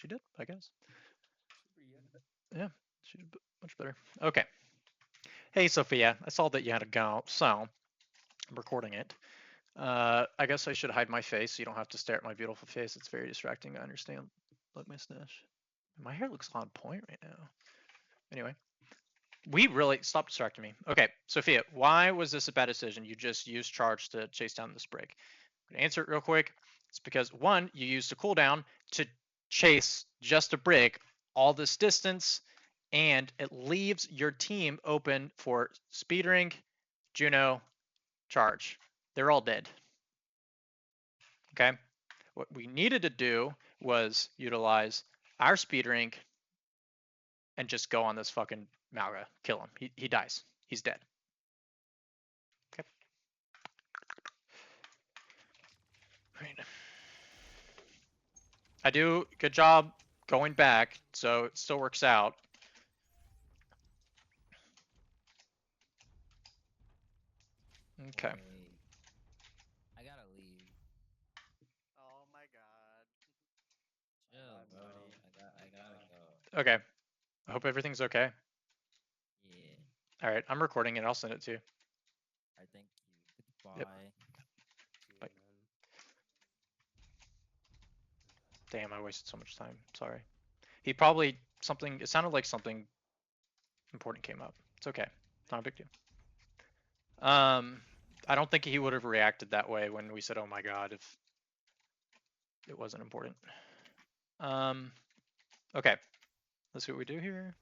She did, I guess. Yeah, she did much better. Okay. Hey, Sophia, I saw that you had to go, so I'm recording it. I guess I should hide my face so you don't have to stare at my beautiful face. It's very distracting, I understand. Look, my stash. My hair looks on point right now. Anyway, we really stop distracting me. Okay, Sophia, why was this a bad decision? You just used charge to chase down this break. I'm gonna answer it real quick. It's because one, you used a cooldown to chase just a brick all this distance, and it leaves your team open for speedring, Juno, charge. They're all dead. Okay. What we needed to do was utilize our speed rank and just go on this fucking Malga, kill him. He dies. He's dead. Okay. Right. I do good job going back, so it still works out. Okay. Wait. I gotta leave. Oh my god. Chill, Bye, bro. buddy. I gotta go. Okay. I hope everything's okay. Yeah. All right. I'm recording it. I'll send it to you. I thank you. Goodbye. Yep. See you, Bye. man. Damn, I wasted so much time. Sorry. He probably something. It sounded like something important came up. It's okay. It's not a big deal. I don't think he would have reacted that way when we said, "Oh my god," if it wasn't important. Okay. Let's see what we do here.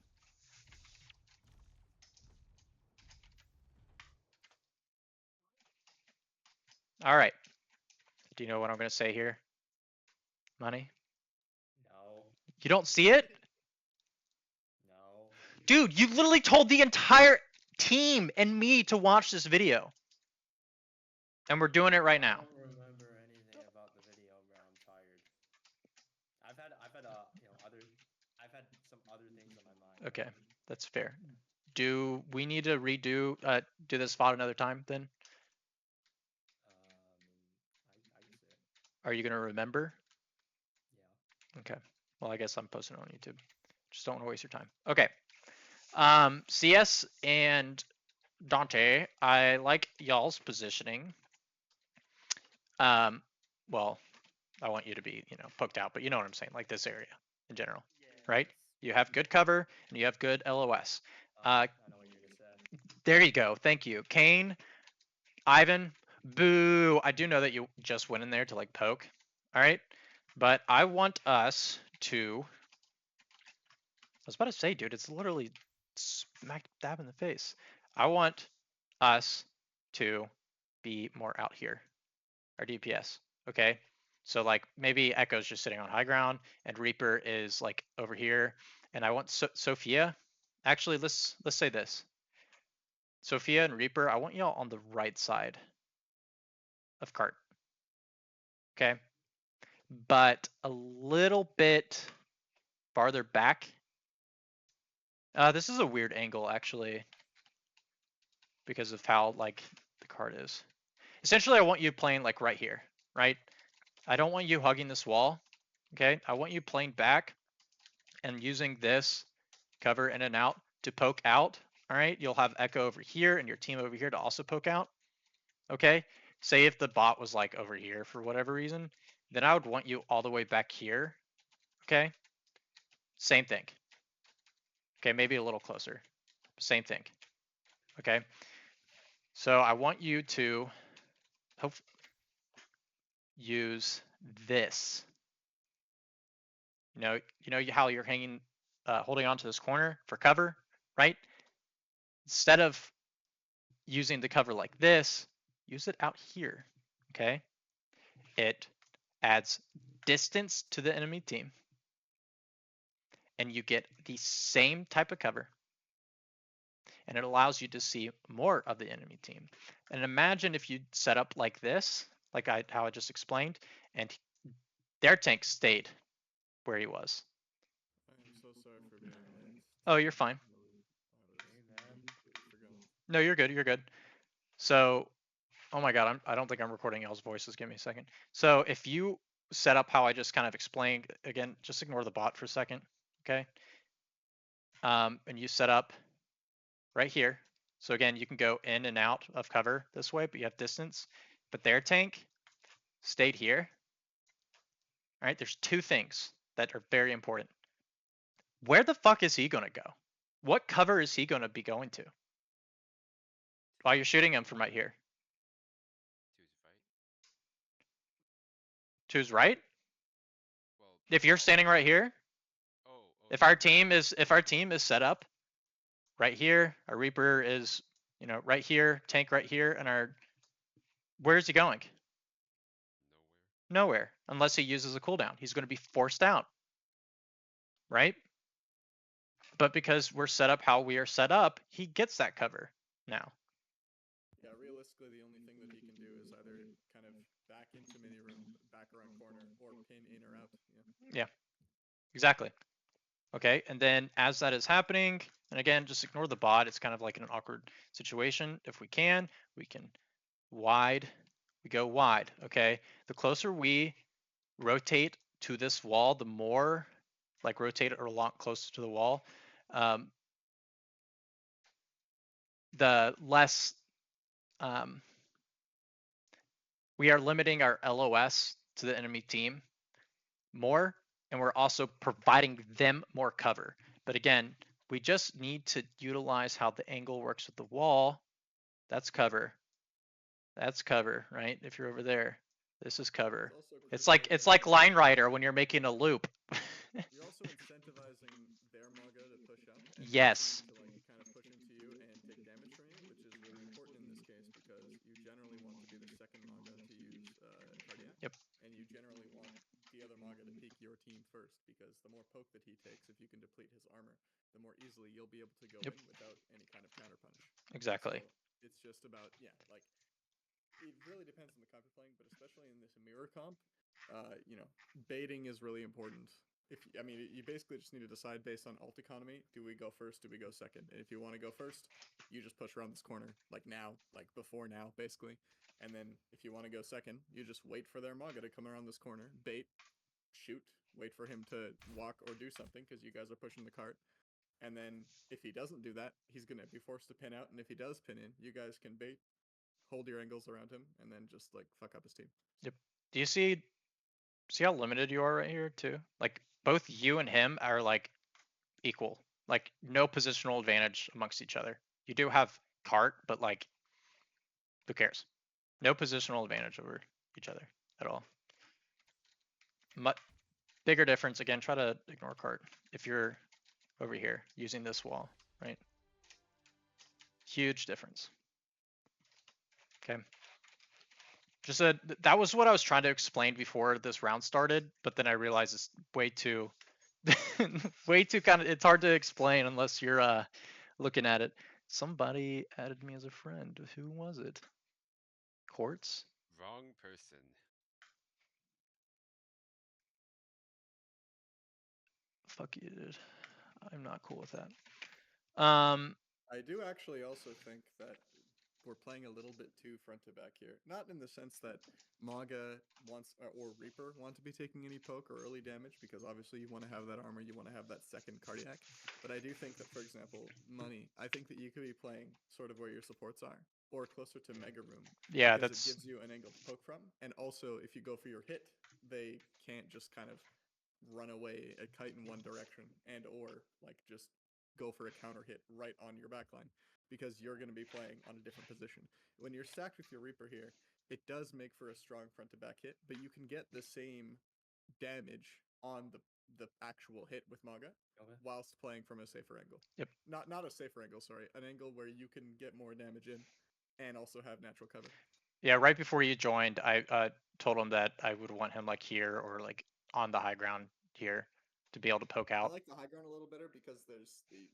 All right. Do you know what I'm going to say here? Money? No. You don't see it? No. Dude, you literally told the entire team and me to watch this video. And we're doing it right now. I don't remember anything about the video, bro. I'm tired. I've had some other things on my mind. Okay, that's fair. Do we need to redo do this VOD another time then? I can say it. Are you gonna remember? Yeah. Okay. Well, I guess I'm posting it on YouTube. Just don't want to waste your time. Okay. CS and Dante, I like y'all's positioning. Well, I want you to be, poked out, but you know what I'm saying, like this area in general, right? Yes. You have good cover and you have good LOS. I know what you're gonna say. There you go. Thank you. Kane, Ivan, boo. I do know that you just went in there to like poke. All right. But I want us to. I was about to say, dude, it's literally smack dab in the face. I want us to be more out here. Our DPS. Okay. So like maybe Echo's just sitting on high ground and Reaper is like over here. And I want Sophia. Actually, let's say this. Sophia and Reaper, I want y'all on the right side of cart. Okay. But a little bit farther back. This is a weird angle actually because of how like the cart is. Essentially, I want you playing like right here, right? I don't want you hugging this wall. Okay. I want you playing back and using this cover in and out to poke out. All right. You'll have Echo over here and your team over here to also poke out. Okay. Say if the bot was like over here for whatever reason, then I would want you all the way back here. Okay. Same thing. Okay. Maybe a little closer. Same thing. Okay. So I want you to hope use this. You know how you're hanging, holding onto this corner for cover, right? Instead of using the cover like this, use it out here. Okay. It adds distance to the enemy team, and you get the same type of cover, and it allows you to see more of the enemy team. And imagine if you set up like this, like how I just explained, and their tank stayed where he was. I'm so sorry for being late. Oh, you're fine. Hey, man. No, you're good. You're good. So, oh my God, I don't think I'm recording y'all's voices. Give me a second. So if you set up how I just kind of explained, again, just ignore the bot for a second, okay? And you set up right here. So again, you can go in and out of cover this way, but you have distance. But their tank stayed here. All right, there's two things that are very important. Where the fuck is he gonna go? What cover is he gonna be going to? While you're shooting him from right here. To his right. To his right? Well, If you're standing right here, oh, if our team is set up right here, our Reaper is, right here, tank right here, and where's he going? nowhere. Nowhere, unless he uses a cooldown. He's going to be forced out, right? But because we're set up how we are set up, he gets that cover now. Yeah, realistically, the only thing that he can do is either kind of back into mini room, back around corner, or pin in or out. Yeah. Exactly. Okay, and then as that is happening, and again, just ignore the bot. It's kind of like in an awkward situation. If we can wide. We go wide. Okay, the closer we rotate to this wall, the more like rotate it a lot closer to the wall, the less we are limiting our LOS to the enemy team more, and we're also providing them more cover. But again, we just need to utilize how the angle works with the wall. That's cover. That's cover, right? If you're over there, this is cover. It's like line rider when you're making a loop. You're also incentivizing their Maga to push up. And Yes. to like kind of push into you and take damage from you, which is really important in this case because you generally want to be the second Maga to use Cardiac. Yep. And you generally want the other Maga to peek your team first because the more poke that he takes, if you can deplete his armor, the more easily you'll be able to go Yep. in without any kind of counter punch. Exactly. So it's just about like it really depends on the comp you're playing, but especially in this mirror comp, baiting is really important. You basically just need to decide based on ult economy. Do we go first? Do we go second? And if you want to go first, you just push around this corner, like now, like before now, basically. And then if you want to go second, you just wait for their Maga to come around this corner, bait, shoot, wait for him to walk or do something because you guys are pushing the cart. And then if he doesn't do that, he's going to be forced to pin out. And if he does pin in, you guys can bait, hold your angles around him, and then just like fuck up his team. Yep. Do you see how limited you are right here too? Like both you and him are like equal. Like no positional advantage amongst each other. You do have cart, but like who cares? No positional advantage over each other at all. Much bigger difference. Again, try to ignore cart if you're over here using this wall, right? Huge difference. Okay. Just that was what I was trying to explain before this round started, but then I realized it's way too way too kind of it's hard to explain unless you're looking at it. Somebody added me as a friend. Who was it? Quartz? Wrong person. Fuck you, dude. I'm not cool with that. I do actually also think that we're playing a little bit too front to back here. Not in the sense that Maga wants or Reaper want to be taking any poke or early damage, because obviously you want to have that armor, you want to have that second Cardiac. But I do think that, for example, Money, I think that you could be playing sort of where your supports are, or closer to Mega Room. Yeah, because that's it gives you an angle to poke from, and also if you go for your hit, they can't just kind of run away a kite in one direction and or like just go for a counter hit right on your backline because you're going to be playing on a different position. When you're stacked with your Reaper here, it does make for a strong front to back hit, but you can get the same damage on the actual hit with Maga whilst playing from a safer angle. Yep. Not a safer angle, sorry, an angle where you can get more damage in and also have natural cover. Yeah, right before you joined, I told him that I would want him like here or like on the high ground here to be able to poke I out. like the high ground a little better because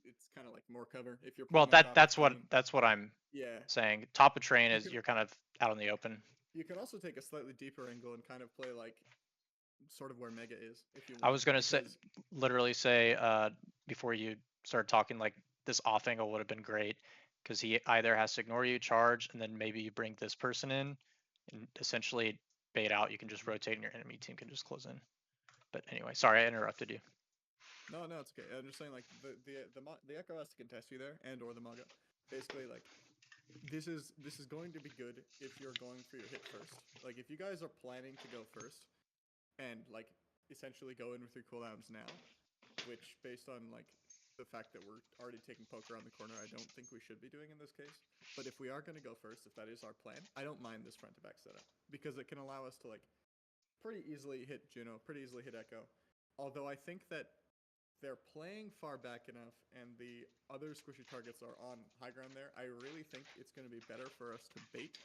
it's kind of like more cover. If you're Well, playing on top that's of what train, I'm yeah. saying. Top of train You is can- you're kind of out in the open. You can also take a slightly deeper angle and kind of play like sort of where Mega is if you want. I was gonna because literally say before you started talking, like this off angle would have been great because he either has to ignore you, charge, and then maybe you bring this person in and essentially bait out, you can just rotate and your enemy team can just close in. But anyway, sorry I interrupted you. No, it's okay. I'm just saying, like the Echo has to contest you there, and or the Maga. Basically, like this is going to be good if you're going for your hit first. Like if you guys are planning to go first, and like essentially go in with your cooldowns now, which based on like the fact that we're already taking poke around the corner, I don't think we should be doing in this case. But if we are going to go first, if that is our plan, I don't mind this front to back setup because it can allow us to like pretty easily hit Juno, pretty easily hit Echo. Although I think that they're playing far back enough and the other squishy targets are on high ground there, I really think it's going to be better for us to bait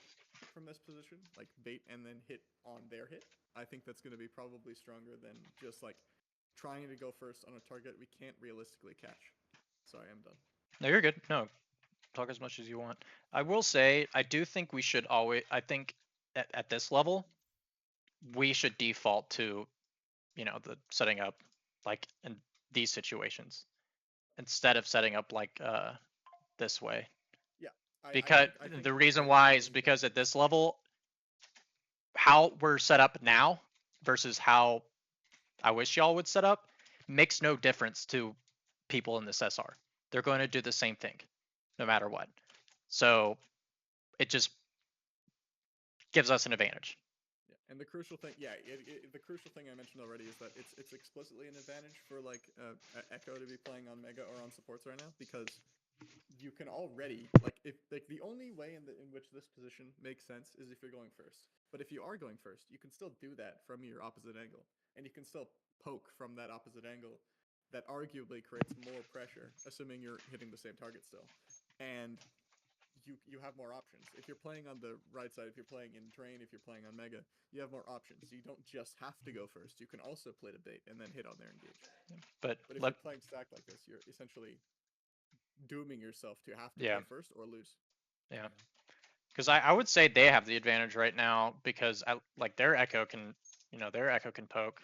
from this position, like bait and then hit on their hit. I think that's going to be probably stronger than just like trying to go first on a target we can't realistically catch. Sorry, I'm done. No, you're good. No, talk as much as you want. I will say, I do think we should always, I think at this level, we should default to, the setting up like in these situations instead of setting up like this way. Yeah. Because I think the we're reason getting why really is good. because at this level, how we're set up now versus how I wish y'all would set up makes no difference to people in this SR. They're going to do the same thing no matter what. So it just gives us an advantage. Yeah, and the crucial thing, the crucial thing I mentioned already is that it's explicitly an advantage for like Echo to be playing on Mega or on supports right now because you can already like if like the only way in which this position makes sense is if you're going first. But if you are going first, you can still do that from your opposite angle, and you can still poke from that opposite angle. That arguably creates more pressure, assuming you're hitting the same target still, and you have more options. If you're playing on the right side, if you're playing in Drain, if you're playing on Mega, you have more options. You don't just have to go first. You can also play the bait and then hit on their engage. But if you're playing stacked like this, you're essentially dooming yourself to have to play first or lose. Yeah. Because I would say they have the advantage right now because like their Echo can, poke.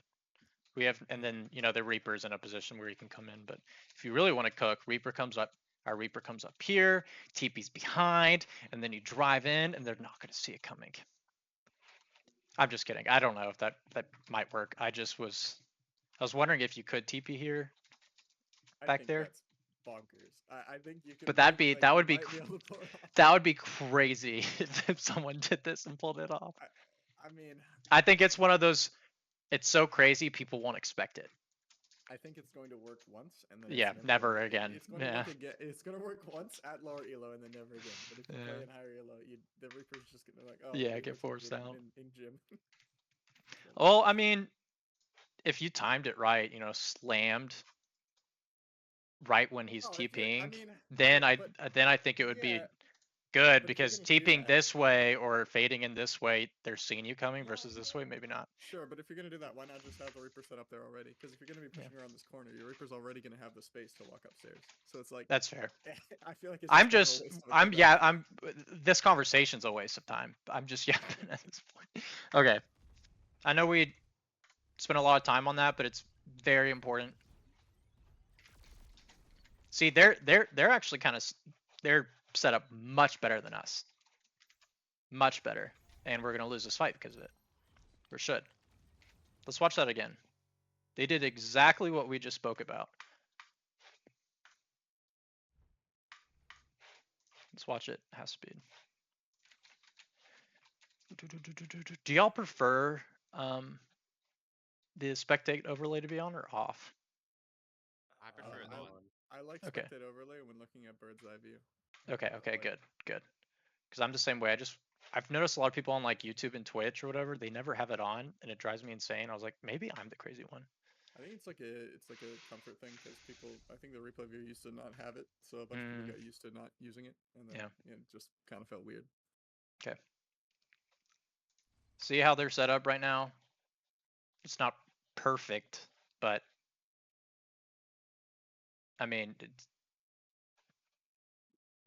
We have, and then the Reaper's in a position where he can come in. But if you really want to cook, Reaper comes up. Our Reaper comes up here, TP's behind, and then you drive in, and they're not going to see it coming. I'm just kidding. I don't know if that might work. I was wondering if you could TP here. I think that's bonkers. I think you can. But that would be that would be crazy if someone did this and pulled it off. I mean, I think it's one of those. It's so crazy people won't expect it. I think it's going to work once and then never again. It's going to work again. It's going to work once at lower elo and then never again. But if you play in higher elo, the Reaper's just gonna like, oh, get forced out in gym. Well, I mean, if you timed it right, slammed right when he's TPing, then I think it would be good because TPing this way or fading in this way, they're seeing you coming versus this way, maybe not. Sure, but if you're gonna do that, why not just have the Reaper set up there already? Because if you're gonna be pushing around this corner, your Reaper's already gonna have the space to walk upstairs. So it's like that's fair. I feel like this conversation's a waste of time. I'm just yapping at this point. Okay, I know we spent a lot of time on that, but it's very important. See, they're actually they're set up much better than us. Much better. And we're gonna lose this fight because of it. Or should. Let's watch that again. They did exactly what we just spoke about. Let's watch it half speed. Do y'all prefer the spectate overlay to be on or off? I prefer it on. I like spectate overlay when looking at bird's eye view. Okay, good. Because I'm the same way. I've noticed a lot of people on like YouTube and Twitch or whatever, they never have it on, and it drives me insane. I was like, maybe I'm the crazy one. I think it's like a comfort thing because I think the replay viewer used to not have it, so a bunch of people got used to not using it, and then it just kind of felt weird. Okay. See how they're set up right now? It's not perfect, but I mean,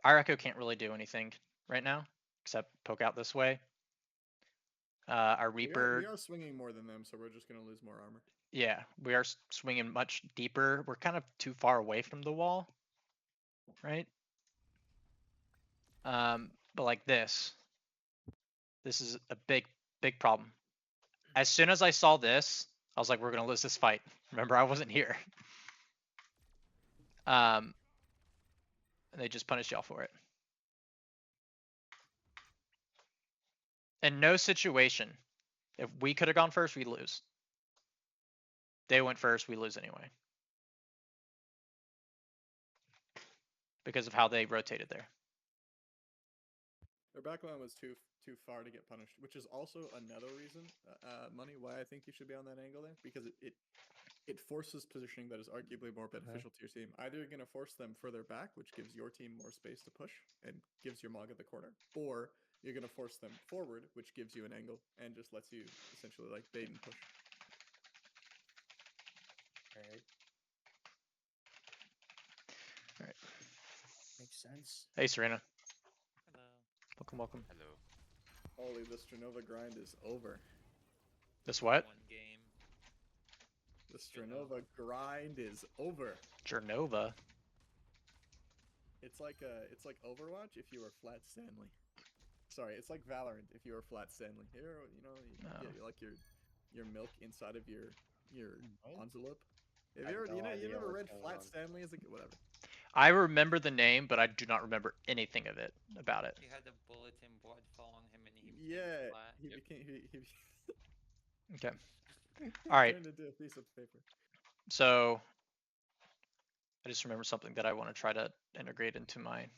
our Echo can't really do anything right now except poke out this way. Our Reaper. We are swinging more than them, so we're just gonna lose more armor. Yeah, we are swinging much deeper. We're kind of too far away from the wall, right? But like this is a big problem. As soon as I saw this, I was like, we're gonna lose this fight. Remember, I wasn't here. And they just punished y'all for it. In no situation, if we could have gone first, we'd lose. They went first, we lose anyway. Because of how they rotated there. Their backline was too far to get punished, which is also another reason, Money, why I think you should be on that angle there, because it forces positioning that is arguably more beneficial to your team. Either you're going to force them further back, which gives your team more space to push and gives your Mog at the corner, or you're going to force them forward, which gives you an angle and just lets you essentially like bait and push. Alright. Alright. Makes sense. Hey, Serena. Hello. Welcome. Hello. Holy, the Strenova grind is over. This what? One game. The Strenova grind is over. Jernova. It's like Overwatch if you were Flat Stanley. Sorry, it's like Valorant if you were Flat Stanley. Here, you know, you Oh. get like your milk inside of your What? envelope. I Have you have ever no you idea never what's read going Flat on. Stanley as a whatever? I remember the name, but I do not remember anything of it about it. He had a bulletin board fall on him and he became Yeah, flat. he Yep. became he Okay. All right. turned into a piece of paper. So I just remember something that I want to try to integrate into my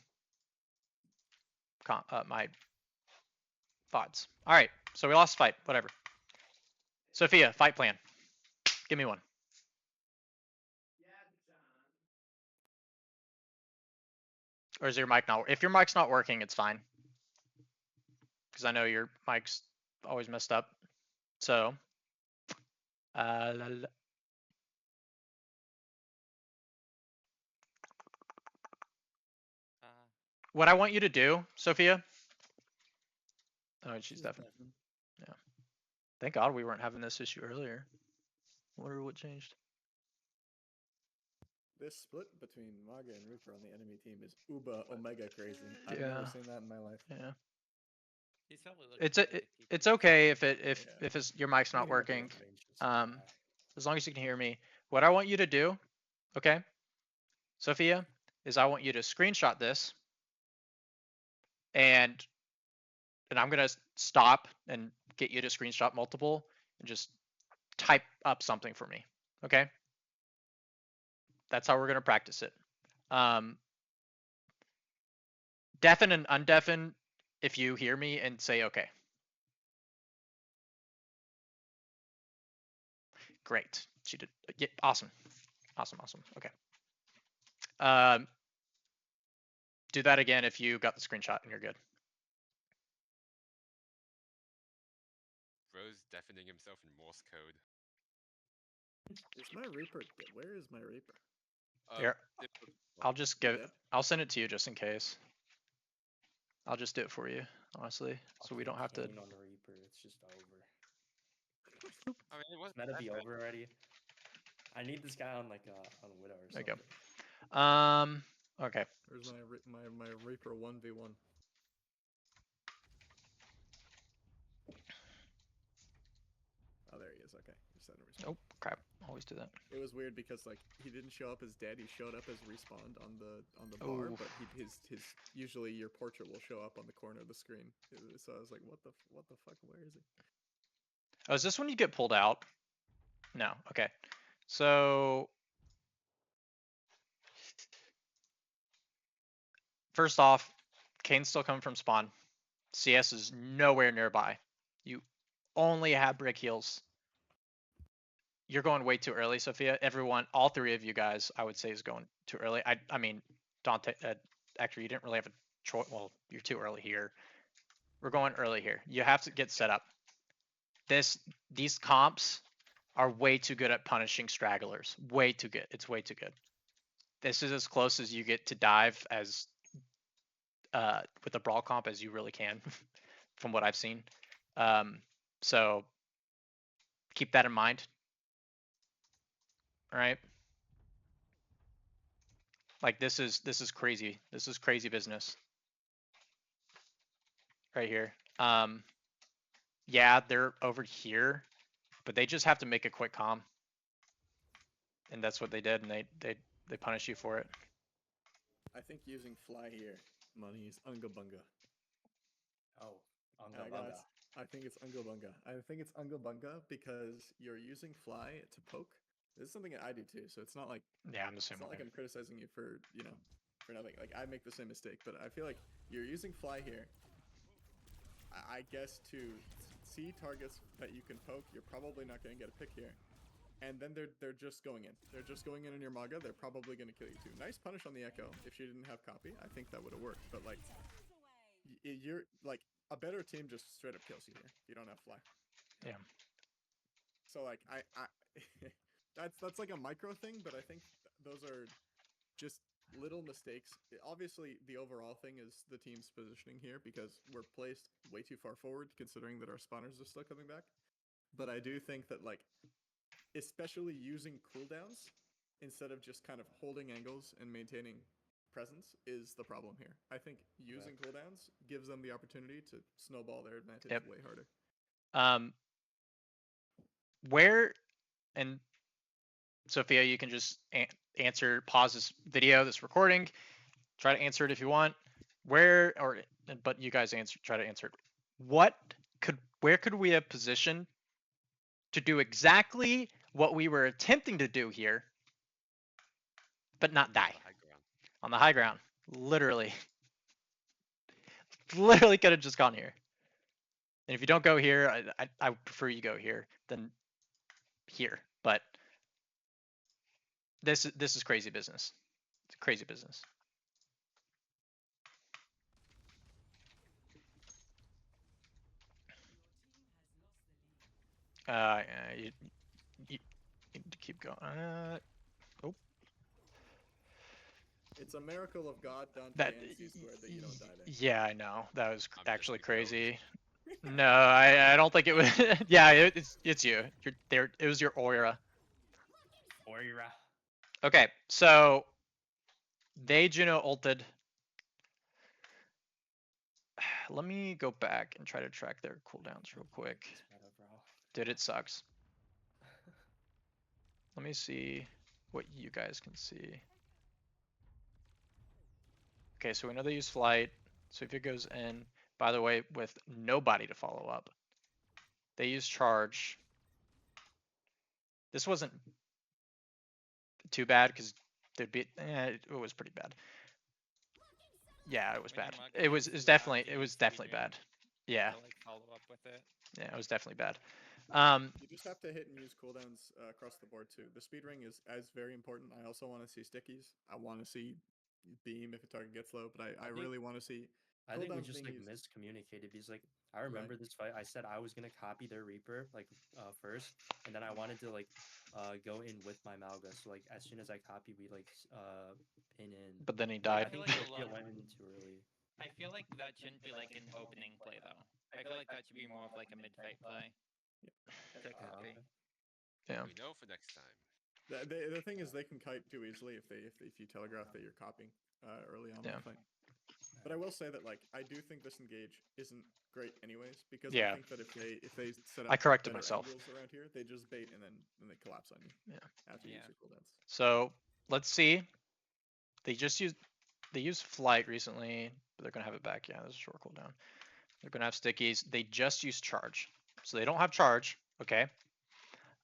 my VODs. All right. So we lost fight. Whatever. Sophia, fight plan. Give me one. Or is your mic not? If your mic's not working, it's fine. Because I know your mic's always messed up. So, what I want you to do, Sophia. Oh, she's definitely. Yeah. Thank God we weren't having this issue earlier. Wonder what changed. This split between Maga and Reaper on the enemy team is uba omega crazy. I've Yeah. never seen that in my life. Yeah. He's probably looking It's for it to keep it's it okay if Yeah. it's your mic's not Maybe not the working. range, just, As long as you can hear me. What I want you to do, okay, Sophia, is I want you to screenshot this, and I'm gonna stop and get you to screenshot multiple and just type up something for me. Okay. That's how we're gonna practice it. Deafen and undeafen if you hear me and say okay. Great. She did. Yeah, awesome. Awesome. Okay. Do that again if you got the screenshot and you're good. Bro's deafening himself in Morse code. Is my Reaper? Where is my Reaper? Here, Different- I'll just You give. dead? I'll send it to you just in case. I'll just do it for you, honestly, so we don't have to. Kane on the Reaper, it's just over. I mean, it was It's meant to be over already. I need this guy on like on Widow or There something. you go. Okay. Where's my Reaper 1v1? Oh, there he is. Okay, you said a respawn. Oh crap! Always do that. It was weird because like he didn't show up as dead. He showed up as respawned on the bar, Oh. but his usually your portrait will show up on the corner of the screen. So I was like, what the fuck? Where is he? Oh, is this when you get pulled out? No. Okay. So first off, Kane's still coming from spawn. CS is nowhere nearby. You only have brick heals. You're going way too early, Sophia. Everyone, all three of you guys, I would say, is going too early. I mean, Dante. Actually, you didn't really have a choice. Well, you're too early here. We're going early here. You have to get set up. These comps are way too good at punishing stragglers. Way too good. It's way too good. This is as close as you get to dive as with a brawl comp as you really can, from what I've seen. So keep that in mind. All right. Like this is crazy. This is crazy business. Right here. Yeah, they're over here, but they just have to make a quick calm. And that's what they did, and they punish you for it. I think using fly here, money is unga bunga. Oh, Unga Bunga. Guys, I think it's unga bunga. I think it's unga bunga because you're using fly to poke. This is something that I do too, so it's not like Yeah, I'm the it's same not way. like I'm criticizing you for for nothing. Like I make the same mistake, but I feel like you're using fly here. I guess to see targets that you can poke, you're probably not going to get a pick here. And then they're just going in. They're just going in your Maga. They're probably going to kill you too. Nice punish on the Echo. If she didn't have copy, I think that would have worked. But like, you're like a better team just straight up kills you here. If you don't have fly. Yeah. So like I that's like a micro thing, but I think those are just little mistakes. Obviously, the overall thing is the team's positioning here because we're placed way too far forward, considering that our spawners are still coming back. But I do think that like, especially using cooldowns instead of just kind of holding angles and maintaining presence is the problem here. I think using cooldowns gives them the opportunity to snowball their advantage Yep. way harder. Where, and Sophia, you can just answer, pause this video, this recording, try to answer it if you want. But you guys try to answer it. Where could we have positioned to do exactly what we were attempting to do here, but not die? High ground. On the high ground. Literally. Literally could have just gone here. And if you don't go here, I would prefer you go here than here. But this is crazy business. It's crazy business. You need to keep going. Oh. It's a miracle of God, Dante, That, and C squared that you don't die there. yeah, I know. That was I'm just actually the goat. crazy. No, I don't think it was. Yeah, it's you. You're there. It was your aura. Oira. Okay, so they Juno ulted. Let me go back and try to track their cooldowns real quick. This meta, bro. Dude, it sucks. Let me see what you guys can see. Okay, so we know they use flight. So if it goes in, by the way, with nobody to follow up, they use charge. This wasn't too bad because there'd be, it was pretty bad. Yeah, it was When bad. your It Maga was is it's loud, definitely you it was use definitely speedrun bad. Yeah, to like follow up with it. yeah, it was definitely bad. You just have to hit and use cooldowns across the board too. The speed ring is as very important. I also want to see stickies. I want to see beam if a target gets low, but I think- really want to see. I think we Cooldowns just being like used. miscommunicated because like I remember this fight. I said I was gonna copy their Reaper like first, and then I wanted to like go in with my Malga. So like as soon as I copy, we like pin in. But then he Like, I died. think like a Sophia lot- went in too early. I feel like that shouldn't be like an opening play though. I feel like that should be more of like a mid fight play. To copy. Yeah. We know for next time. The thing is, they can kite too easily if you telegraph that you're copying early on in Yeah. the fight. But I will say that like I do think this engage isn't great anyways because Yeah. I think that if they set up I corrected better myself. angles around here, they just bait and then they collapse on you. Yeah. After you Yeah. use your cooldowns. So let's see. They used flight recently, but they're gonna have it back. Yeah, there's a short cooldown. They're gonna have stickies. They just use charge, so they don't have charge. Okay.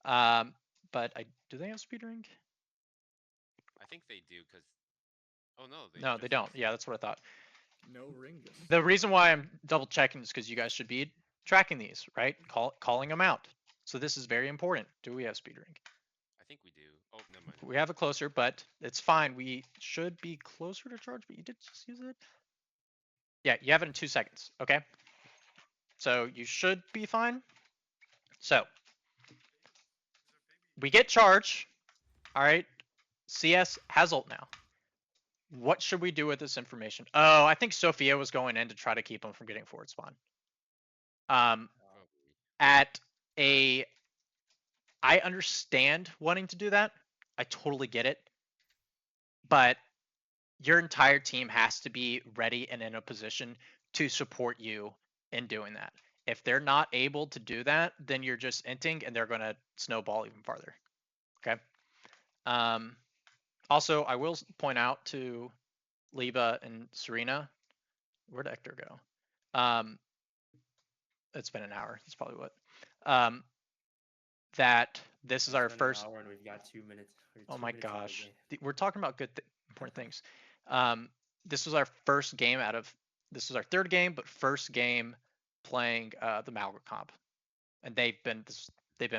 But do they have speed ring? I think they do because. Oh no, they No, they just don't. use- Yeah, that's what I thought. No ringus. The reason why I'm double checking is because you guys should be tracking these, right? Calling them out. So this is very important. Do we have speed ring? I think we do. Oh, never mind. We have it closer, but it's fine. We should be closer to charge, but you did just use it. Yeah, you have it in 2 seconds. Okay. So you should be fine. So we get charge. All right. CS has ult now. What should we do with this information? Oh, I think Sophia was going in to try to keep him from getting forward spawn. Probably. At a, I understand wanting to do that. I totally get it. But your entire team has to be ready and in a position to support you in doing that. If they're not able to do that, then you're just inting and they're going to snowball even farther. Okay. Also, I will point out to Liba and Serena, where'd Hector go? It's been an hour. That's probably what. That this is our It's been first. an hour and we've got 2 minutes. Oh my 2 minutes into the gosh, game. we're talking about good, important things. This was our first game out of. This was our third game, but first game playing the Malga comp, and they've been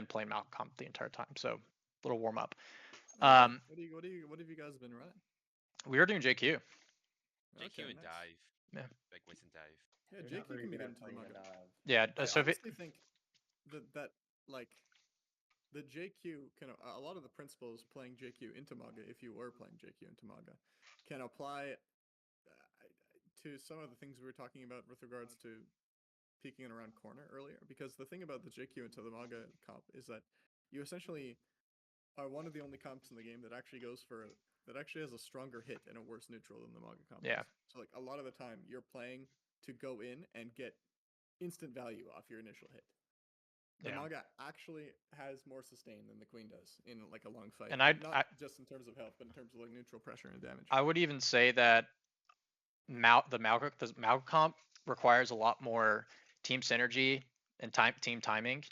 playing Malga comp the entire time. So little warm up. Okay. Um, What have you guys been running? we were doing JQ. JQ Okay, and nice. dive. Yeah. Like Winston dive. Yeah, We're JQ not very can be good good at into the playing manga. Yeah. I So if it, honestly think that like the JQ can a lot of the principles playing JQ into manga, if you were playing JQ into manga, can apply to some of the things we were talking about with regards to peeking it around corner earlier. Because the thing about the JQ into the manga comp is that you essentially are one of the only comps in the game that actually has a stronger hit and a worse neutral than the manga comp. Yeah. Does. So like a lot of the time you're playing to go in and get instant value off your initial hit. The Yeah. Maga actually has more sustain than the Queen does in like a long fight. And not just in terms of health, but in terms of like neutral pressure and damage. I would even say that the Malga comp requires a lot more team synergy and team timing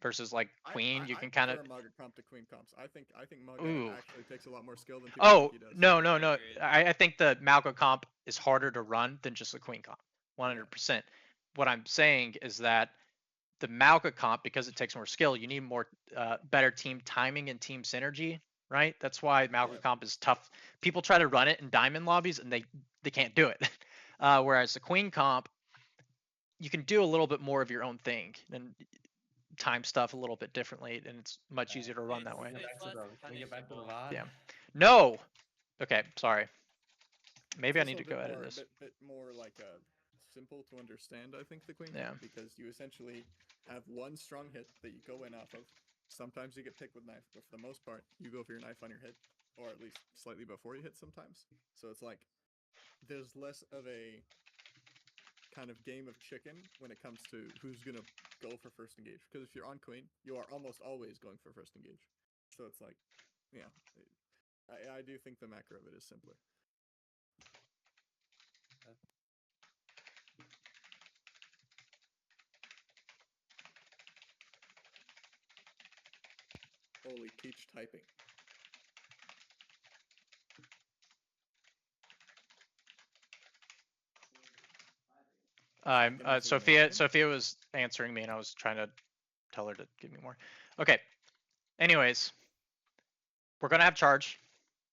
versus like Queen. You can kind of. prefer Maga comp to Queen comps. I think Maga Ooh. actually takes a lot more skill than people Oh think he does. no. Agreed. I think the Malga comp is harder to run than just the Queen comp. 100%. What I'm saying is that the Malga comp, because it takes more skill, you need more better team timing and team synergy, right? That's why Malga comp is tough. People try to run it in diamond lobbies and they can't do it. Whereas the Queen comp, you can do a little bit more of your own thing and time stuff a little bit differently, and it's much easier to run that way. Can we get back to the VOD? Yeah. No. Okay, sorry. Maybe I It's need also to go edit more, this. bit more like simple to understand. I think the Queen Yeah. comp, because you essentially have one strong hit that you go in off of. Sometimes you get picked with knife, but for the most part, you go for your knife on your hit, or at least slightly before you hit sometimes. So it's like there's less of a kind of game of chicken when it comes to who's gonna go for first engage. Because if you're on Queen, you are almost always going for first engage. So it's like, yeah, I do think the macro of it is simpler. Holy teach typing. I'm Second into the main Sophia. game? Sophia was answering me, and I was trying to tell her to give me more. Okay. Anyways, we're gonna have charge.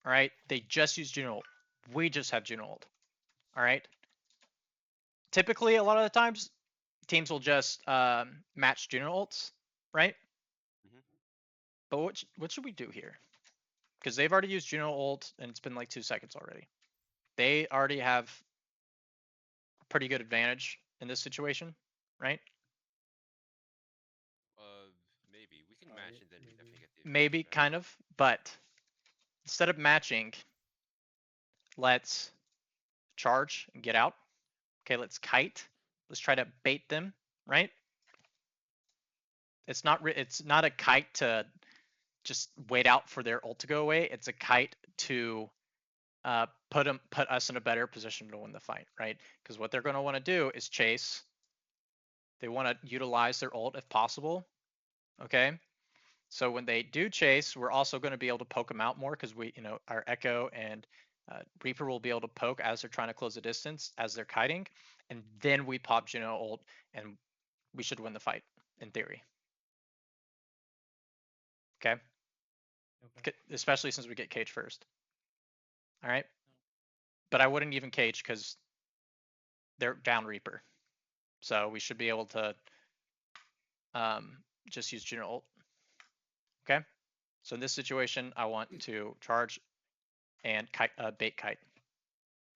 All right. They just use Juno ult. We just have Juno ult. All right. Typically, a lot of the times, teams will just match Juno ults, right? Mhm. But what should we do here? Because they've already used Juno ult, and it's been like 2 seconds already. They already have a pretty good advantage in this situation, right? Maybe we can match and then we definitely get the Maybe, advantage back. kind of. But instead of matching, let's charge and get out. Okay, let's kite. Let's try to bait them, right? It's not a kite to just wait out for their ult to go away. It's a kite to put us in a better position to win the fight, right? Because what they're going to want to do is chase. They want to utilize their ult if possible. Okay. So when they do chase, we're also going to be able to poke them out more because our Echo and Reaper will be able to poke as they're trying to close the distance as they're kiting, and then we pop Juno ult, and we should win the fight in theory. Okay. Especially since we get cage first. All right. But I wouldn't even cage because they're down Reaper, so we should be able to just use Juno ult. Okay. So in this situation, I want to charge and kite, bait kite.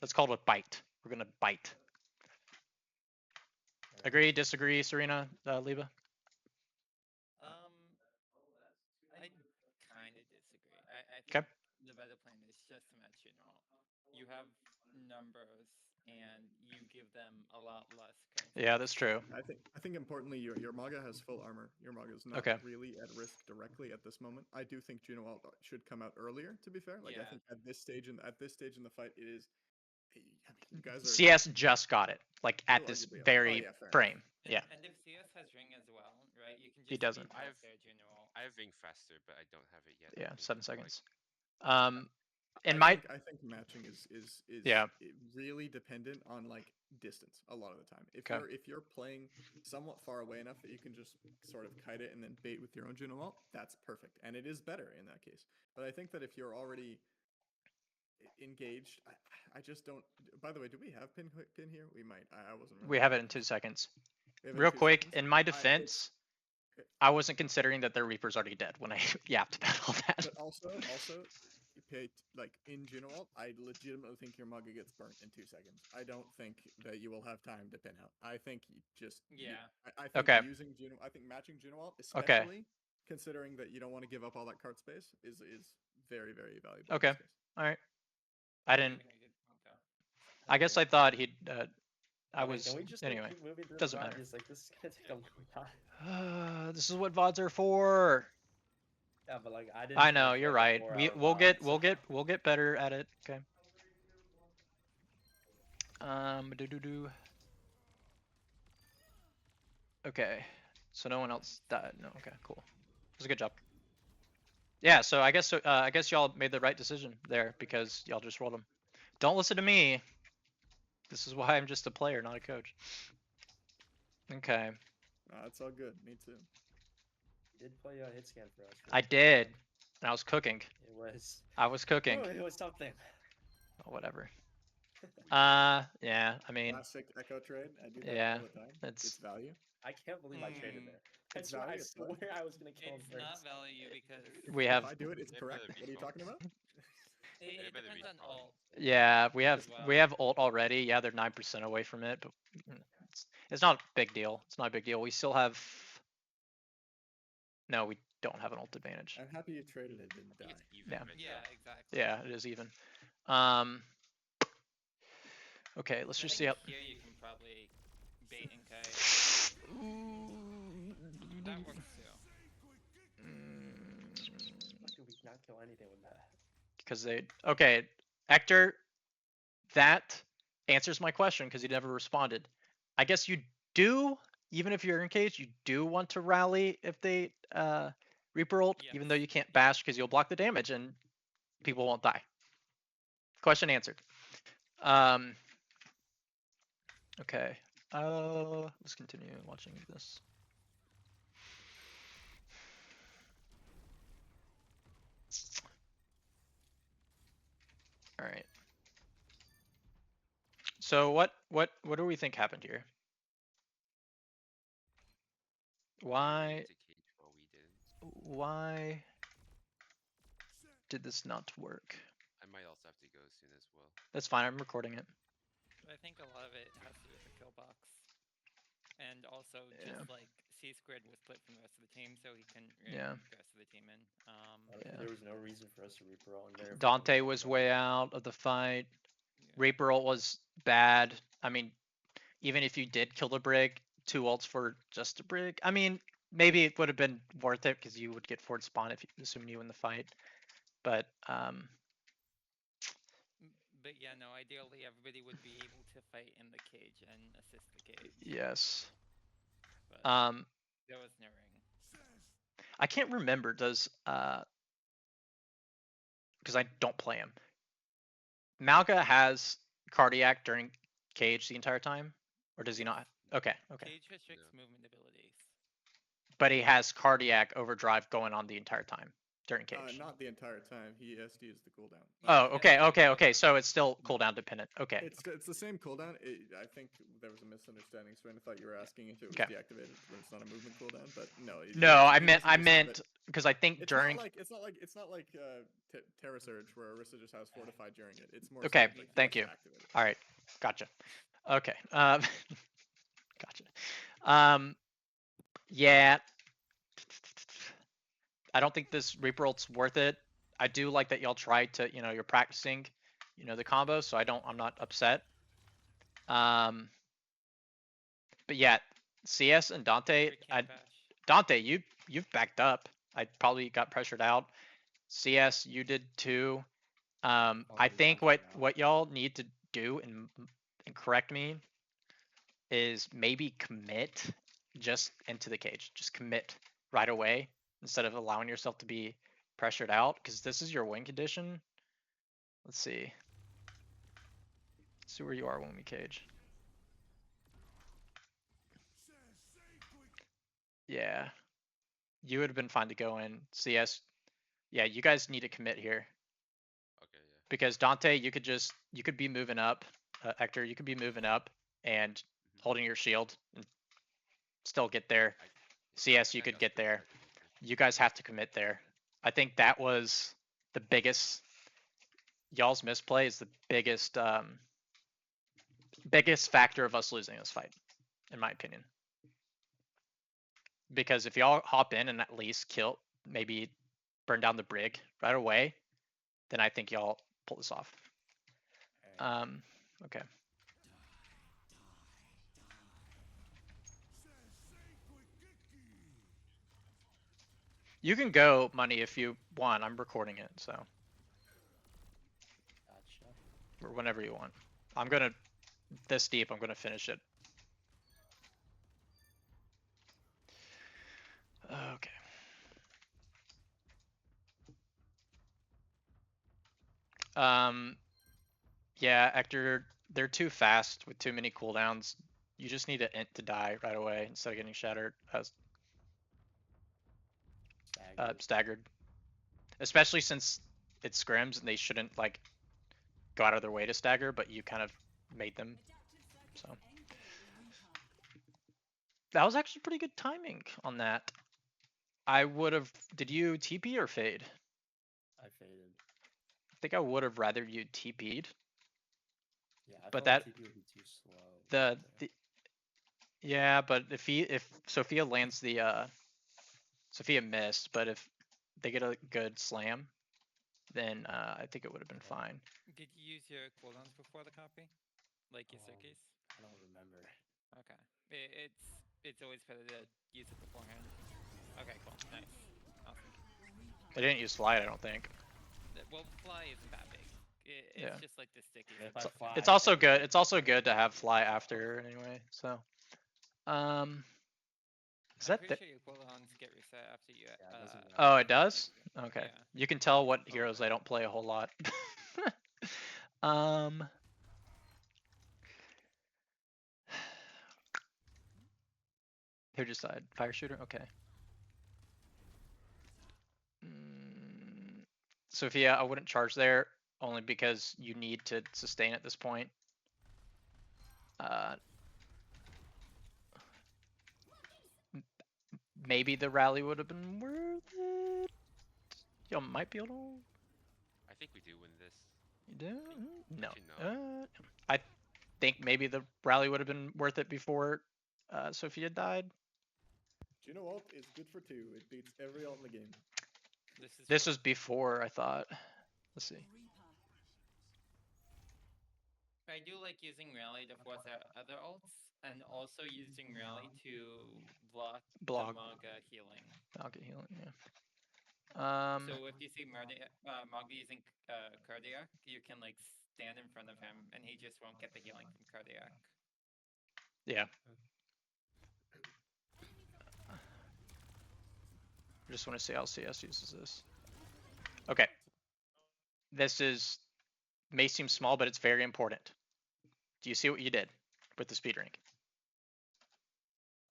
Let's call it a bite. We're gonna bite. Agree? Disagree, Serena? Liba? I kind of disagree. I think Okay. the better plan is just to match, you have numbers and you give them a lot less. Yeah, that's true. I think importantly, your Maga has full armor. Your Maga is not Okay. really at risk directly at this moment. I do think Juno ult should come out earlier. To be fair, like I Yeah. think at this stage in the fight, it is. I mean, you guys are CS just got it, like at Still this arguably, oh, very yeah, fair enough. frame. And, Yeah. And if CS has ring as well, right? You can just He doesn't. speed past their Juno. I have ring faster, but I don't have it yet. I Yeah, think, 7 so, like, seconds. In my I think matching is Yeah. really dependent on like distance a lot of the time. Okay. If you're playing somewhat far away enough that you can just sort of kite it and then bait with your own Juno ult, that's perfect, and it is better in that case. But I think that if you're already engaged, I just don't. By the way, do we have pin here? We might. I wasn't. we have it in 2 seconds. We have it in Real 2 quick, seconds? in my it's- defense, I wasn't considering that their Reaper's already dead when I yapped about all that. But also, you pay like in Juno ult, I legitimately think your Mugga gets burnt in 2 seconds. I don't think that you will have time to pin out. I think you just Yeah. I think Okay. using Juno, I think matching Juno ult, Okay. especially considering that you don't want to give up all that card space, is very valuable. in Okay. this case. All right. I didn't. Make a good point, though. I guess I thought he'd. I Okay, was Can we just anyway. keep moving through doesn't the matter. VODs? Like this is gonna take a long time. This is what VODs are for. Yeah, but like I didn't. I know finish, you're like, a right. 4-hour We'll VOD, get so- we'll get better at it. Okay. Do. Okay. So no one else died. No. Okay. Cool. It was a good job. Yeah. So I guess y'all made the right decision there because y'all just rolled them. Don't listen to me. This is why I'm just a player, not a coach. Okay. It's all good. Me too. You did play a hit scan for us. I right? did. And I was cooking. It was. I was cooking. It was something. Oh, whatever. Yeah. I mean, Classic Echo trade. I do that yeah, all the time. It's it's value. I can't believe I traded Hmm. there. I It's swear, value, I it's value. swear I was gonna kill him It's first. not value because we If have. I do it, it's They correct. better be What are you strong. talking about? it better be depends on strong. ult. Yeah, we have as well. we have ult already. Yeah, they're 9% away from it, but it's not a big deal. It's not a big deal. We still have. No, we don't have an ult advantage. I'm happy you traded it. Didn't I think die. it's even Yeah. right Yeah, now. exactly. Yeah, it is even. Okay, let's I just think see how. here you can probably bait and kite. That works too. Dude, we cannot kill anything with that. Because they. Okay, Hector, that answers my question because he never responded. I guess you do, even if you're engaged, you do want to rally if they Reaper ult, even though Yes. you can't bash because you'll block the damage and people won't die. Question answered. Okay. Let's continue watching this. All right. So what do we think happened here? They Why went into cage while we didn't. why did this not work? I might also have to go soon as well. That's fine. I'm recording it. But I think a lot of it has to do with the kill box. And also Yeah. just like C-Squared was split from the rest of the team, so he couldn't Yeah. the rest of the team in. Honestly, Yeah. There was no reason for us to Reaper on there. if we Dante didn't was have way it. out of the fight. Yeah. Reaper ult was bad. I mean, even if you did kill the brig, 2 ults for just a brig. I mean, maybe it would have been worth it because you would get forward spawn if assuming you win the fight. But But yeah, no, ideally everybody would be able to fight in the cage and assist the cage. yes. But there was no ring. I can't remember. Does because I don't play him. Malga has cardiac during cage the entire time, or does he not? Okay, okay. Cage restricts movement abilities. But he has cardiac overdrive going on the entire time during cage. Not the entire time. He SDs the cooldown. Oh, okay, Yeah, okay, yeah. okay. So it's still cooldown dependent. Okay. It's the same cooldown. I think there was a misunderstanding. Sven, I thought you were asking if it was Okay. deactivated when it's not a movement cooldown, but no. No, I he meant doesn't just have it. because I think It's during. not like Terra Surge where Orisa just has fortify during it. It's more. Okay, so like he thank has to you. activate it. All right, gotcha. Okay. Gotcha. Yeah. I don't think this Reaper ult's worth it. I do like that y'all tried to, you're practicing, the combo, so I'm not upset. But yeah, CS and Dante, Great camp bash. Dante, you've backed up. I probably got pressured out. CS, you did too. I Probably think got you out. what y'all need to do and correct me is maybe commit just into the cage. Just commit right away instead of allowing yourself to be pressured out because this is your win condition. Let's see. Let's see where you are when we cage. Yeah. You would have been fine to go in. CS. Yeah, you guys need to commit here. Okay, yeah. Because Dante, you could be moving up. Hector, you could be moving up and Mhm. holding your shield and still get there. I, CS, I you got could get screwed there. there, basically. You guys have to commit there. I think that was the biggest. Y'all's misplay is the biggest factor of us losing this fight, in my opinion. Because if y'all hop in and at least kill, maybe burn down the brig right away, then I think y'all pull this off. Okay. You can go, Money, if you want. I'm recording it, so. Gotcha. Or whenever you want. I'm gonna, this deep, I'm gonna finish it. Okay. Yeah, Hector, they're too fast with too many cooldowns. You just need to int to die right away instead of getting shattered, staggered. Especially since it's scrims and they shouldn't like go out of their way to stagger, but you kind of made them. So that was actually pretty good timing on that. I would have. Did you TP or fade? I faded. I think I would have rather you TP'd. Yeah, I But felt like that- TP would be too slow. The yeah, but if Sophia lands the Sophia missed, but if they get a good slam, then I think it would have been fine. Did you use your cooldowns before the copy? Like your staircase? I don't remember. Okay. It's always better to use it beforehand. Okay, cool. Nice. Awesome. I didn't use slide, I don't think. Well, fly isn't that big. It's Yeah. just like the sticky. If I fly, It's also good. It's also good to have fly after anyway. So, is I'm that pretty sure your cooldowns get reset after you. Yeah, it doesn't Oh, matter. it does. Okay. Yeah. You can tell what heroes I don't play a whole lot. Who just died? Fire shooter. Okay. Sophia, I wouldn't charge there only because you need to sustain at this point. Maybe the rally would have been worth it. Y'all might be able to. I think we do win this. You do? No. Actually, no. I think maybe the rally would have been worth it before Sophia died. Juno ult is good for 2. It beats every ult in the game. This was before, I thought. Let's see. I do like using rally to force out other ults, and also using rally to block Block. the Maga healing. Maga healing, yeah. So if you see Maga using cardiac, you can like stand in front of him, and he just won't get the healing from cardiac. Yeah. I just want to see how CS uses this. Okay. This may seem small, but it's very important. Do you see what you did with the speed rank?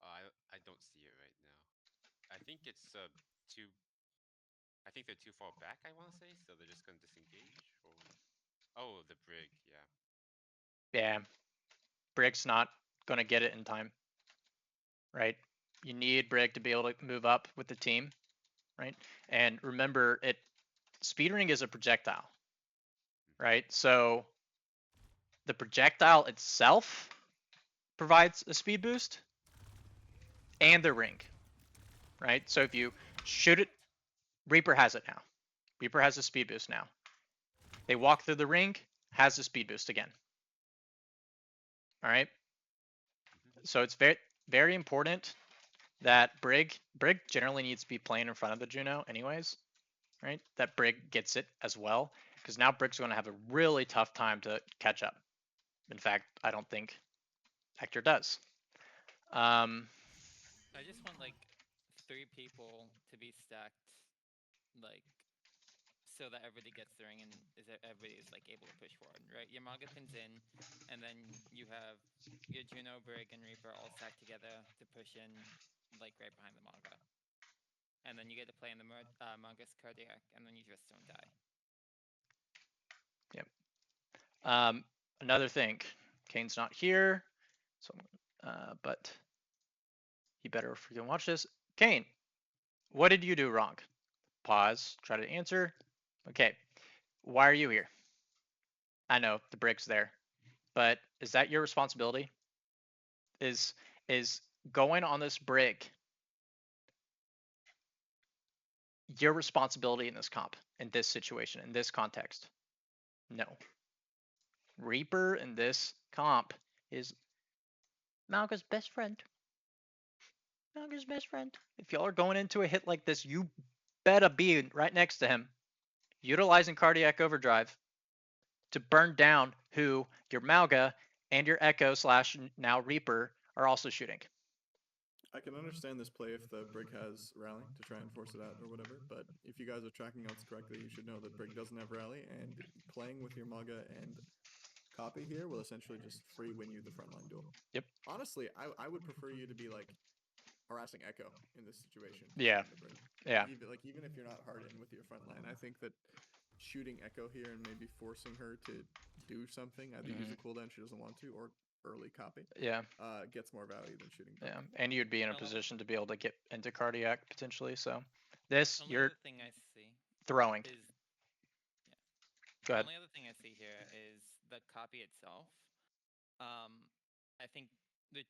I don't see it right now. I think it's too. I think they're too far back. I want to say, so they're just gonna disengage. Or oh, the brig, yeah. Yeah. Brig's not gonna get it in time. Right? You need Brig to be able to move up with the team, right? And remember, speedring is a projectile, right? So the projectile itself provides a speed boost, and the ring, right? So if you shoot it, Reaper has it now. Reaper has a speed boost now. They walk through the ring, has a speed boost again. All right. Mhm. So it's very important that Brig generally needs to be playing in front of the Juno anyways, right? That Brig gets it as well, because now Brig's going to have a really tough time to catch up. In fact, I don't think Hector does. I just want like 3 people to be stacked, like so that everybody gets the ring and everybody is like able to push forward, right? Your Maga pins in, and then you have your Juno, Brig, and Reaper all stacked together to push in, like right behind the Maga. And then you get to play in the Maga's Cardiac, and then you just don't die. Another thing, Kane's not here, so but he better freaking watch this. Kane, what did you do wrong? Pause. Try to answer. Okay. Why are you here? I know the Brig's there, but is that your responsibility? Is going on this Brig your responsibility in this comp, in this situation, in this context? No. Reaper in this comp is Malga's best friend. Malga's best friend. If y'all are going into a hit like this, you better be right next to him, utilizing cardiac overdrive to burn down who your Malga and your Echo slash now Reaper are also shooting. I can understand this play if the Brig has rally to try and force it out or whatever, but if you guys are tracking outs correctly, you should know that Brig doesn't have rally, and playing with your Maga and copy here will essentially just free win you the frontline duel. Yep. Honestly, I would prefer you to be like harassing Echo in this situation. Yeah. The Brig. Yeah. Even if you're not hard in with your front line, I think that shooting Echo here and maybe forcing her to do something, either use a cooldown she doesn't want to or early copy, Yeah. gets more value than shooting Brig. Yeah. And you'd be in a Well, position to be able to get into cardiac potentially. So this only you're other thing I see throwing. is Go ahead. only other thing I see here is the copy itself. I think the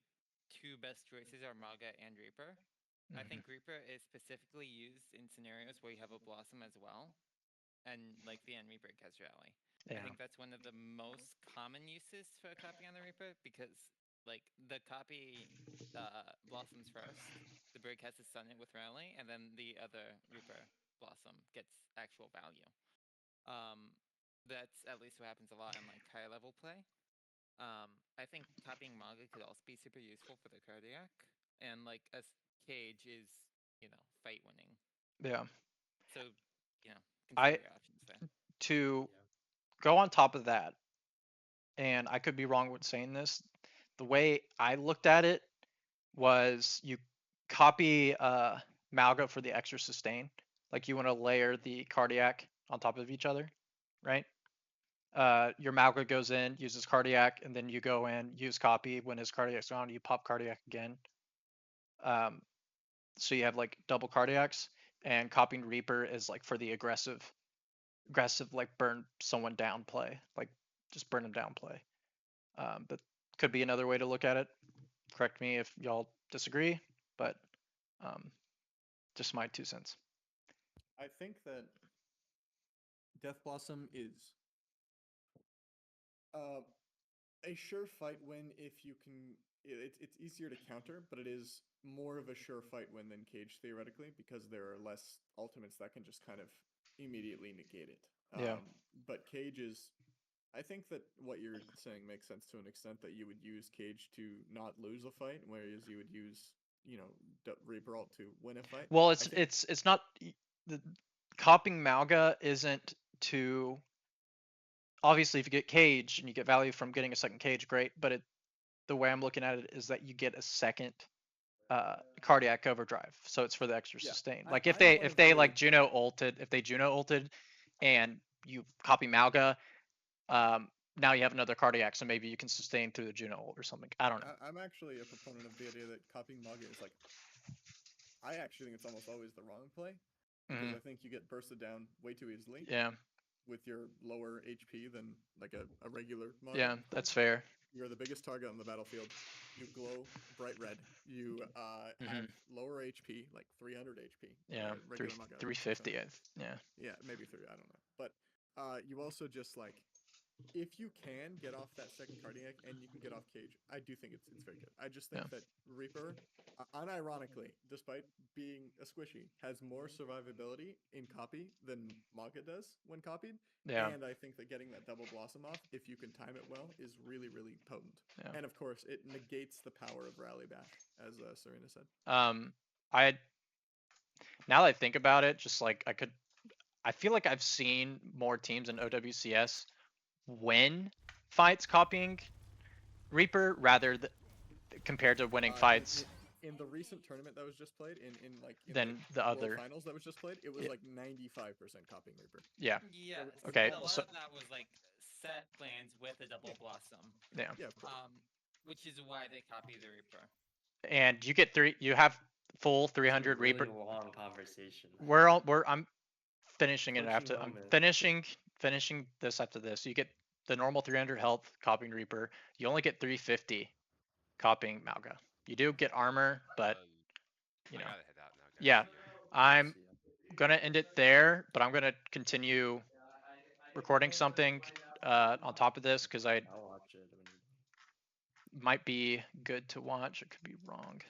2 best choices are Maga and Reaper. I think Reaper is specifically used in scenarios where you have a Blossom as well, and like the end Reaper has rally. Yeah. I think that's one of the most common uses for a copy on the Reaper because like the copy blossoms first, the Brig has to stun it with rally, and then the other Reaper blossom gets actual value. That's at least what happens a lot in like higher level play. I think copying Maga could also be super useful for the cardiac, and like a cage is, fight winning. Yeah. So, consider I your options there. to go on top of that, and I could be wrong with saying this. The way I looked at it was you copy Malga for the extra sustain. Like you want to layer the cardiac on top of each other, right? Your Malga goes in, uses cardiac, and then you go in, use copy. When his cardiac's on, you pop cardiac again. So you have like double cardiacs, and copying Reaper is like for the aggressive like burn someone down play, like just burn them down play. But could be another way to look at it. Correct me if y'all disagree, but just my 2 cents. I think that Death Blossom is a sure fight win if you can. It's easier to counter, but it is more of a sure fight win than Cage theoretically because there are less ultimates that can just kind of immediately negate it. Yeah. But Cage is. I think that what you're saying makes sense to an extent that you would use Cage to not lose a fight, whereas you would use Reaper Alt to win a fight. Well, it's not the copying Malga isn't to obviously if you get Cage and you get value from getting a second Cage, great. But the way I'm looking at it is that you get a second cardiac overdrive, so it's for the extra sustain. Like if they like Juno ulted, and you copy Malga, now you have another cardiac, so maybe you can sustain through the Juno ult or something. I don't know. I'm actually a proponent of the idea that copying Maga is like. I actually think it's almost always the wrong play because I think you get bursted down way too easily. Yeah. With your lower HP than like a regular Maga. Yeah, that's fair. You're the biggest target on the battlefield. You glow bright red. You have lower HP, like 300 HP. Yeah, regular Maga. 350. Yeah. Yeah, maybe 3. I don't know. But you also just like if you can get off that second cardiac and you can get off cage, I do think it's very good. I just think Yeah. that Reaper, unironically, despite being a squishy, has more survivability in copy than Manga does when copied. Yeah. And I think that getting that double blossom off, if you can time it well, is really, really potent. Yeah. And of course, it negates the power of Rally Bash, as Serena said. I now that I think about it, just like I feel like I've seen more teams in OWCS win fights copying Reaper rather compared to winning fights In the recent tournament that was just played, in than the World other. Finals that was just played, it was Yeah. like 95% copying Reaper. Yeah. Yeah. Okay, But a lot so- of that was like set plans with a double blossom. Yeah. Yeah, of course. Which is why they copy the Reaper. And you get you have full 300 Really Reaper. long conversation. I'm finishing it Pushing after. I'm moment. finishing this after this. You get the normal 300 health copying Reaper. You only get 350 copying Malga. You do get armor, but you I know. gotta head out now, guys. Yeah. See ya. I'm See ya. gonna end it there, but I'm gonna continue recording something on top of this because I I'll watch it when you're done. might be good to watch. It could be wrong.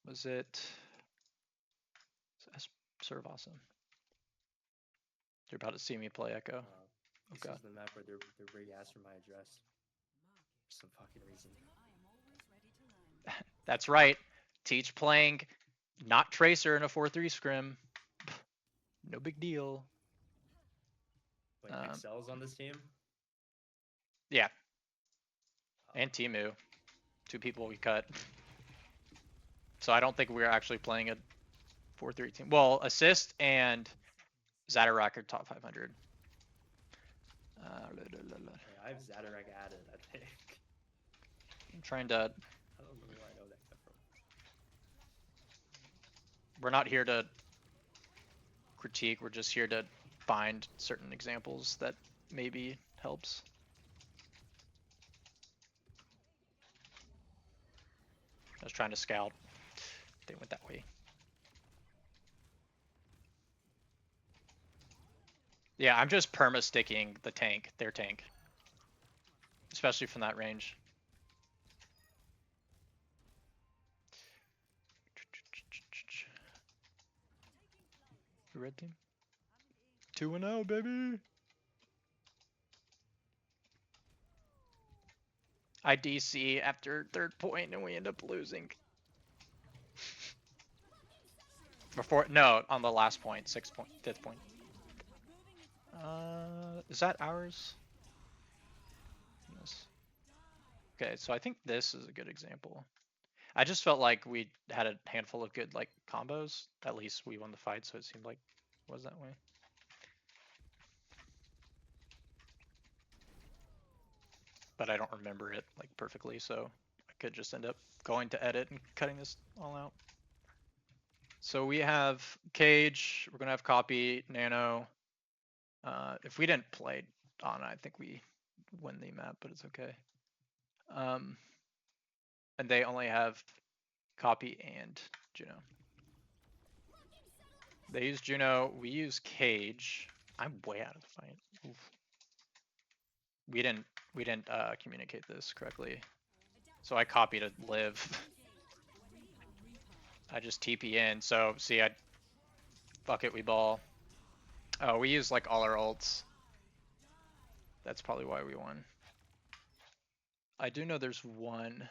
Was it Serve Awesome? You're about to see me play Echo. This God. is the map where they're big ass for my address. For some fucking reason. That's right. Teach playing not Tracer in a 4-3 scrim. No big deal. Wait, Excel's on this team? Yeah. Oh, And Timu. 2 people we cut. So I don't think we're actually playing a 4-3 team. Well, Assist and Zatarak are top 500. yeah, I have Zatarak added, I think. I'm trying to. I don't know where I know that guy from. We're not here to critique. We're just here to find certain examples that maybe helps. I was trying to scout. They went that way. Yeah, I'm just perma-sticking the tank, their tank. Especially from that range. The red team? 2-0, baby! I DC after 3rd point and we end up losing. Before, no, on the last point, 6th point, 5th point. Is that ours? Yes. Okay, so I think this is a good example. I just felt like we had a handful of good like combos. At least we won the fight, so it seemed like it was that way. But I don't remember it like perfectly, so I could just end up going to edit and cutting this all out. So we have Cage, we're gonna have Copy, Nano. If we didn't play Ana, I think we win the map, but it's okay. And they only have Copy and Juno. They use Juno, we use Cage. I'm way out of the fight. Oof. We didn't communicate this correctly. So I copied a live. I just TP in, so see fuck it, we ball. Oh, we use like all our ults. That's probably why we won. I do know there's one.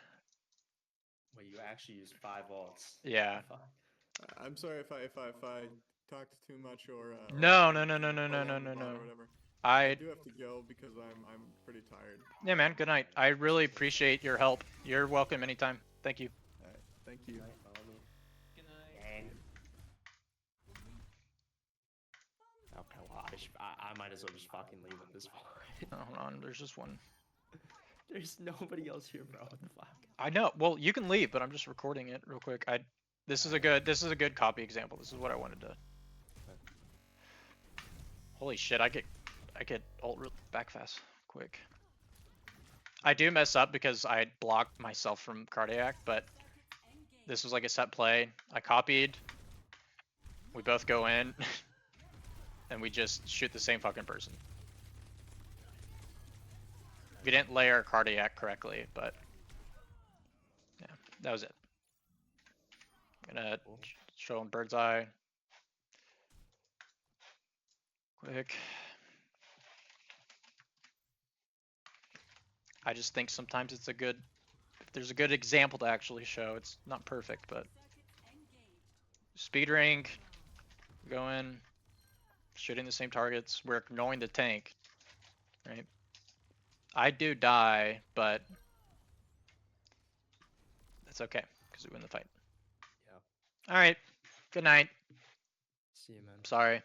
Wait, you actually used 5 ults. Yeah. Fuck. I'm sorry if I talked too much or No, or no, no, no, no, no, prolonged no, the no, VOD no. or whatever. I I do have to go because I'm pretty tired. yeah, man. Good night. I really appreciate your help. You're welcome anytime. Thank you. All right, thank you. Right, follow me. Good night. Dang. Okay, well, I might as well just fucking leave at this point. Oh, hold on. There's just one. There's nobody else here, bro. What the fuck? I know. Well, you can leave, but I'm just recording it real quick. This is a good copy example. This is what I wanted to. Holy shit! I get ult back fast quick. I do mess up because I blocked myself from cardiac, but this was like a set play. I copied. We both go in, and we just shoot the same fucking person. We didn't layer cardiac correctly, but yeah, that was it. I'm gonna show him bird's eye. Quick. I just think sometimes it's a good, if there's a good example to actually show, it's not perfect, but speed ring, go in, shooting the same targets. We're ignoring the tank, right? I do die, but that's okay because we win the fight. Yeah. All right. Good night. See you, man. Sorry.